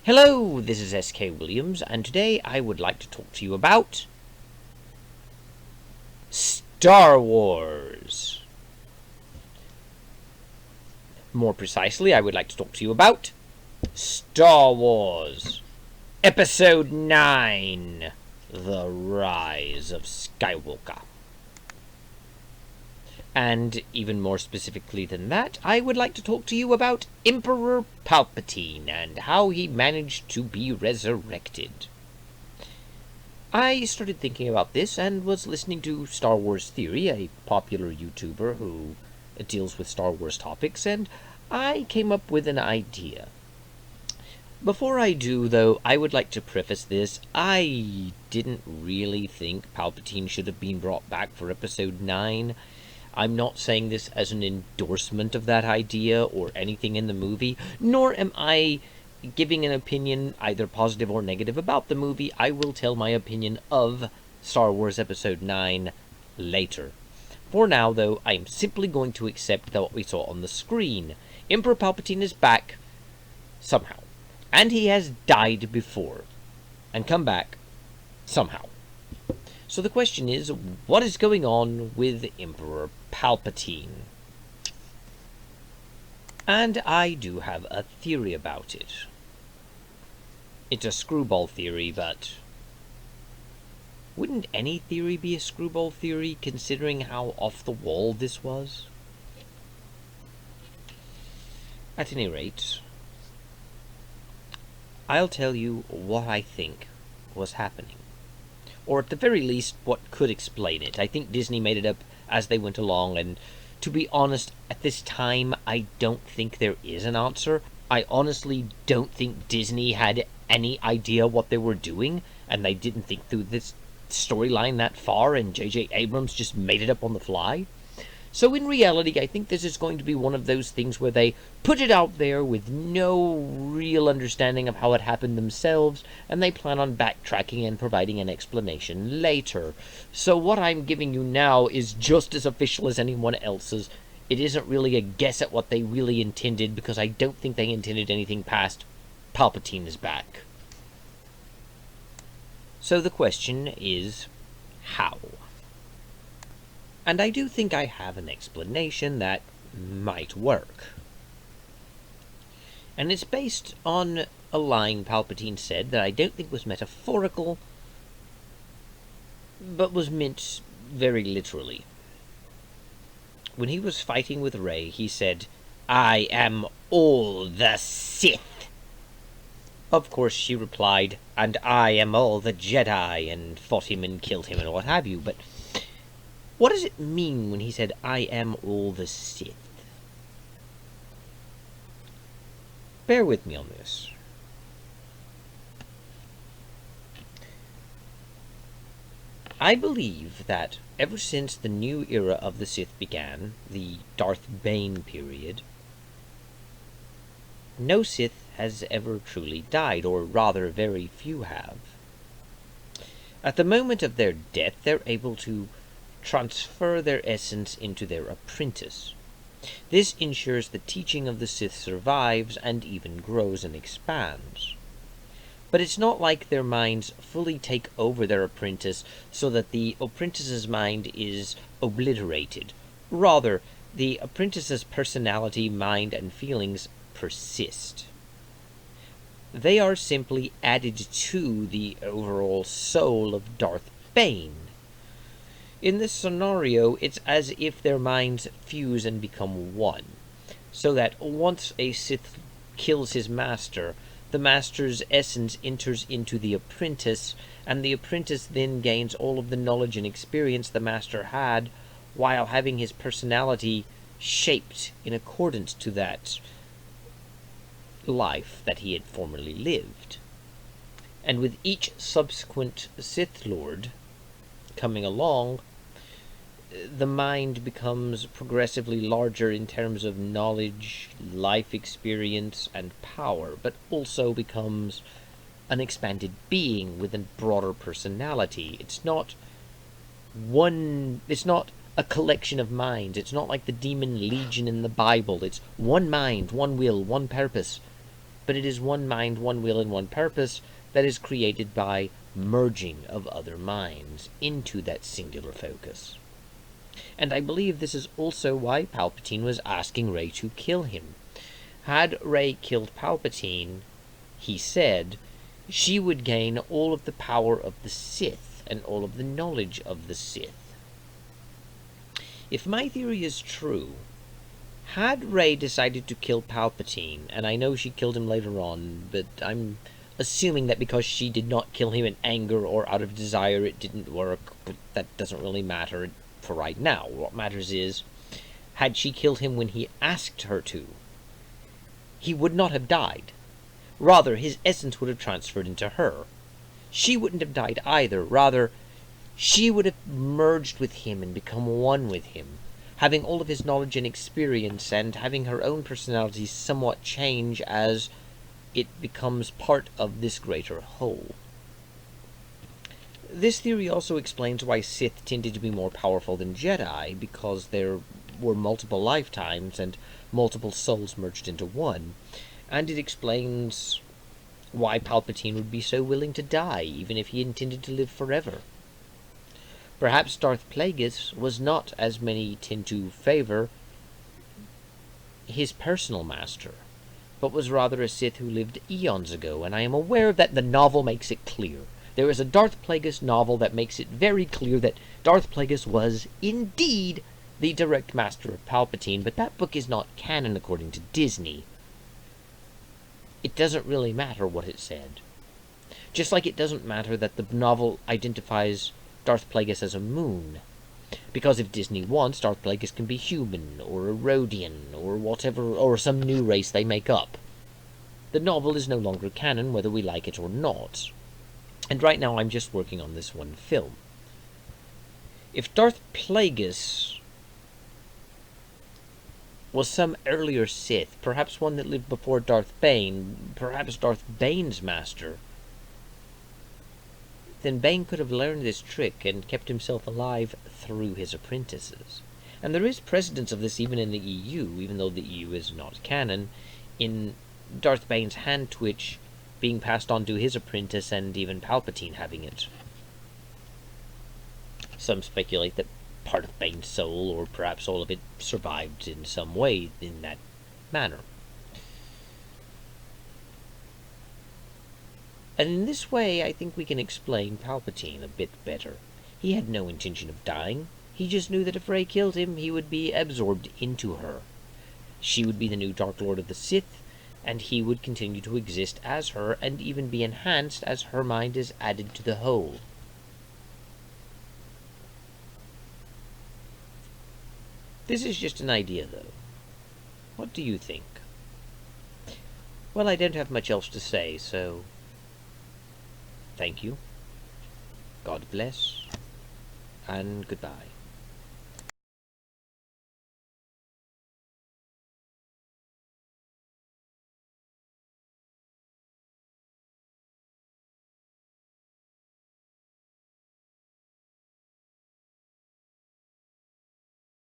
Hello, this is S.K. Williams, and today I would like to talk to you about Star Wars. More precisely, I would like to talk to you about Star Wars Episode 9, The Rise of Skywalker. And even more specifically than that, I would like to talk to you about Emperor Palpatine and how he managed to be resurrected. I started thinking about this and was listening to Star Wars Theory, a popular YouTuber who deals with Star Wars topics, and I came up with an idea. Before I do, though, I would like to preface this. I didn't really think Palpatine should have been brought back for Episode 9. I'm not saying this as an endorsement of that idea or anything in the movie, nor am I giving an opinion, either positive or negative, about the movie. I will tell my opinion of Star Wars Episode 9 later. For now, though, I am simply going to accept what we saw on the screen. Emperor Palpatine is back, somehow. And he has died before, and come back, somehow. So the question is, what is going on with Emperor Palpatine? And I do have a theory about it. It's a screwball theory, but wouldn't any theory be a screwball theory, considering how off the wall this was? At any rate, I'll tell you what I think was happening. Or at the very least, what could explain it. I think Disney made it up as they went along, and to be honest, at this time, I don't think there is an answer. I honestly don't think Disney had any idea what they were doing, and they didn't think through this storyline that far, and J.J. Abrams just made it up on the fly. So in reality, I think this is going to be one of those things where they put it out there with no real understanding of how it happened themselves, and they plan on backtracking and providing an explanation later. So what I'm giving you now is just as official as anyone else's. It isn't really a guess at what they really intended, because I don't think they intended anything past Palpatine is back. So the question is, how? And I do think I have an explanation that might work. And it's based on a line Palpatine said that I don't think was metaphorical, but was meant very literally. When he was fighting with Rey, he said, "I am all the Sith." Of course, she replied, "And I am all the Jedi," and fought him and killed him and what have you, but what does it mean when he said, "I am all the Sith"? Bear with me on this. I believe that ever since the new era of the Sith began, the Darth Bane period, no Sith has ever truly died, or rather very few have. At the moment of their death, they're able to transfer their essence into their apprentice. This ensures the teaching of the Sith survives and even grows and expands. But it's not like their minds fully take over their apprentice so that the apprentice's mind is obliterated. Rather, the apprentice's personality, mind, and feelings persist. They are simply added to the overall soul of Darth Bane. In this scenario, it's as if their minds fuse and become one, so that once a Sith kills his master, the master's essence enters into the apprentice, and the apprentice then gains all of the knowledge and experience the master had, while having his personality shaped in accordance to that life that he had formerly lived. And with each subsequent Sith Lord coming along, the mind becomes progressively larger in terms of knowledge, life experience, and power, but also becomes an expanded being with a broader personality. It's not a collection of minds. It's not like the demon legion in the Bible. It's one mind, one will, one purpose. but it is one mind, one will, and one purpose that is created by merging of other minds into that singular focus. And I believe this is also why Palpatine was asking Rey to kill him. Had Rey killed Palpatine, he said, she would gain all of the power of the Sith and all of the knowledge of the Sith. If my theory is true, had Rey decided to kill Palpatine, and I know she killed him later on, but I'm assuming that because she did not kill him in anger or out of desire, it didn't work, but that doesn't really matter for right now. What matters is, had she killed him when he asked her to, he would not have died. Rather, his essence would have transferred into her. She wouldn't have died either. Rather, she would have merged with him and become one with him, having all of his knowledge and experience, and having her own personality somewhat change as it becomes part of this greater whole. This theory also explains why Sith tended to be more powerful than Jedi, because there were multiple lifetimes and multiple souls merged into one, and it explains why Palpatine would be so willing to die, even if he intended to live forever. Perhaps Darth Plagueis was not, as many tend to favor, his personal master, but was rather a Sith who lived eons ago, and I am aware that the novel makes it clear. There is a Darth Plagueis novel that makes it very clear that Darth Plagueis was, indeed, the direct master of Palpatine, but that book is not canon according to Disney. It doesn't really matter what it said. Just like it doesn't matter that the novel identifies Darth Plagueis as a moon. Because if Disney wants, Darth Plagueis can be human, or a Rhodian, or whatever, or some new race they make up. The novel is no longer canon, whether we like it or not. And right now I'm just working on this one film. If Darth Plagueis was some earlier Sith, perhaps one that lived before Darth Bane, perhaps Darth Bane's master, then Bane could have learned this trick and kept himself alive through his apprentices. And there is precedence of this even in the EU, even though the EU is not canon, in Darth Bane's hand twitch being passed on to his apprentice, and even Palpatine having it. Some speculate that part of Bane's soul, or perhaps all of it, survived in some way in that manner. And in this way, I think we can explain Palpatine a bit better. He had no intention of dying. He just knew that if Rey killed him, he would be absorbed into her. She would be the new Dark Lord of the Sith, and he would continue to exist as her, and even be enhanced as her mind is added to the whole. This is just an idea, though. What do you think? Well, I don't have much else to say, so thank you, God bless, and goodbye.